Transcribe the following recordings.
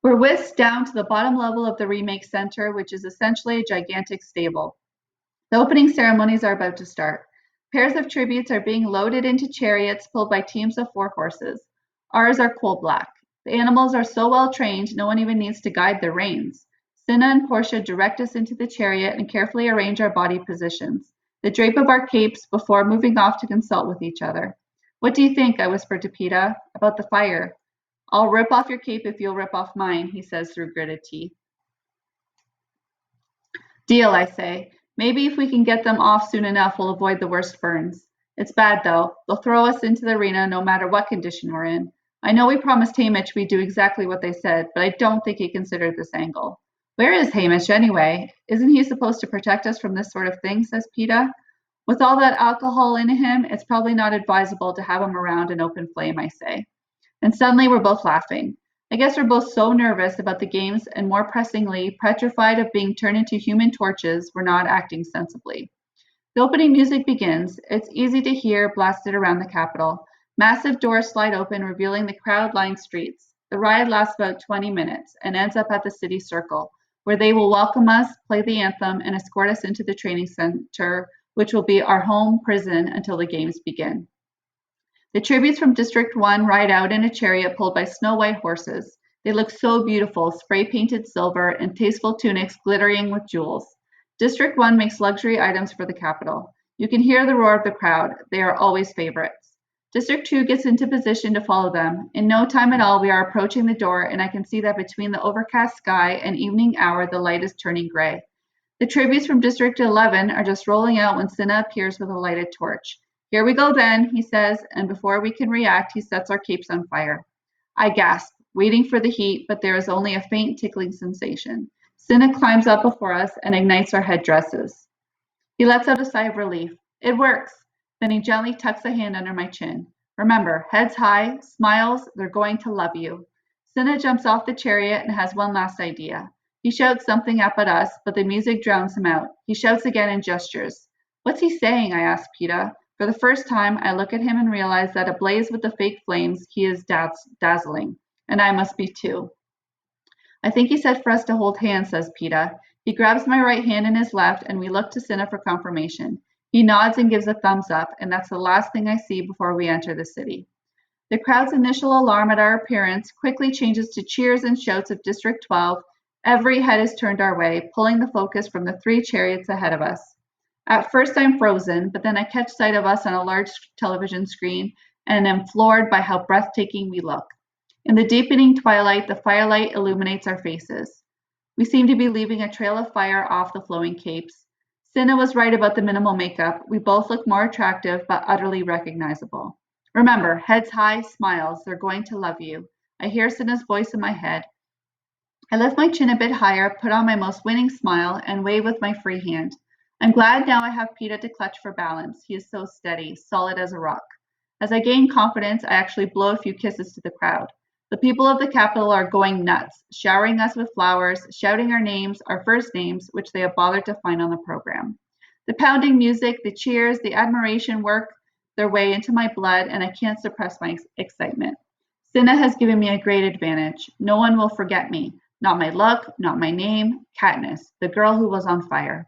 We're whisked down to the bottom level of the remake center, which is essentially a gigantic stable. The opening ceremonies are about to start. Pairs of tributes are being loaded into chariots pulled by teams of 4 horses. Ours are coal black. The animals are so well trained, no one even needs to guide their reins. Cinna and Portia direct us into the chariot and carefully arrange our body positions, the drape of our capes before moving off to consult with each other. What do you think? I whispered to Peta. About the fire. I'll rip off your cape if you'll rip off mine, he says through gritted teeth. Deal, I say. Maybe if we can get them off soon enough, we'll avoid the worst burns. It's bad, though. They'll throw us into the arena no matter what condition we're in. I know we promised Hamish we'd do exactly what they said, but I don't think he considered this angle. Where is Hamish, anyway? Isn't he supposed to protect us from this sort of thing, says Peta. With all that alcohol in him, it's probably not advisable to have him around an open flame, I say. And suddenly we're both laughing. I guess we're both so nervous about the games and more pressingly petrified of being turned into human torches we're not acting sensibly. The opening music begins. It's easy to hear blasted around the Capitol. Massive doors slide open, revealing the crowd-lined streets. The ride lasts about 20 minutes and ends up at the city circle, where they will welcome us, play the anthem, and escort us into the training center, which will be our home prison until the games begin. The tributes from District 1 ride out in a chariot pulled by snow-white horses. They look so beautiful, spray-painted silver and tasteful tunics glittering with jewels. District 1 makes luxury items for the Capitol. You can hear the roar of the crowd. They are always favorites. District 2 gets into position to follow them. In no time at all, we are approaching the door, and I can see that between the overcast sky and evening hour, the light is turning gray. The tributes from District 11 are just rolling out when Cinna appears with a lighted torch. Here we go then, he says, and before we can react, he sets our capes on fire. I gasp, waiting for the heat, but there is only a faint tickling sensation. Cinna climbs up before us and ignites our headdresses. He lets out a sigh of relief. It works. Then he gently tucks a hand under my chin. Remember, heads high, smiles, they're going to love you. Cinna jumps off the chariot and has one last idea. He shouts something up at us, but the music drowns him out. He shouts again and gestures. What's he saying? I ask Peta. For the first time, I look at him and realize that ablaze with the fake flames, he is dazzling. And I must be too. I think he said for us to hold hands, says Peta. He grabs my right hand in his left, and we look to Cinna for confirmation. He nods and gives a thumbs up, and that's the last thing I see before we enter the city. The crowd's initial alarm at our appearance quickly changes to cheers and shouts of District 12. Every head is turned our way, pulling the focus from the 3 chariots ahead of us. At first I'm frozen, but then I catch sight of us on a large television screen and am floored by how breathtaking we look. In the deepening twilight, the firelight illuminates our faces. We seem to be leaving a trail of fire off the flowing capes. Cinna was right about the minimal makeup. We both look more attractive, but utterly recognizable. Remember, heads high, smiles, they're going to love you. I hear Cinna's voice in my head. I lift my chin a bit higher, put on my most winning smile, and wave with my free hand. I'm glad now I have Peta to clutch for balance. He is so steady, solid as a rock. As I gain confidence, I actually blow a few kisses to the crowd. The people of the Capitol are going nuts, showering us with flowers, shouting our names, our first names, which they have bothered to find on the program. The pounding music, the cheers, the admiration work their way into my blood, and I can't suppress my excitement. Cinna has given me a great advantage. No one will forget me. Not my look, not my name, Katniss, the girl who was on fire.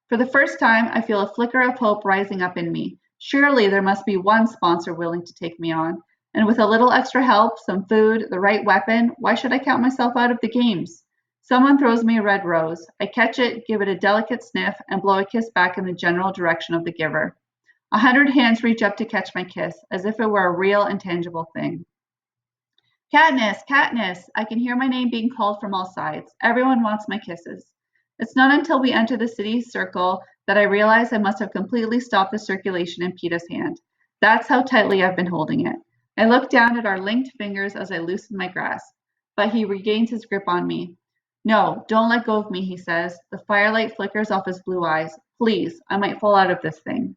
For the first time, I feel a flicker of hope rising up in me. Surely there must be one sponsor willing to take me on. And with a little extra help, some food, the right weapon, why should I count myself out of the games? Someone throws me a red rose. I catch it, give it a delicate sniff, and blow a kiss back in the general direction of the giver. 100 hands reach up to catch my kiss, as if it were a real, intangible thing. Katniss, Katniss! I can hear my name being called from all sides. Everyone wants my kisses. It's not until we enter the city circle that I realize I must have completely stopped the circulation in Peta's hand. That's how tightly I've been holding it. I look down at our linked fingers as I loosen my grasp, but he regains his grip on me. No, don't let go of me, he says. The firelight flickers off his blue eyes. Please, I might fall out of this thing.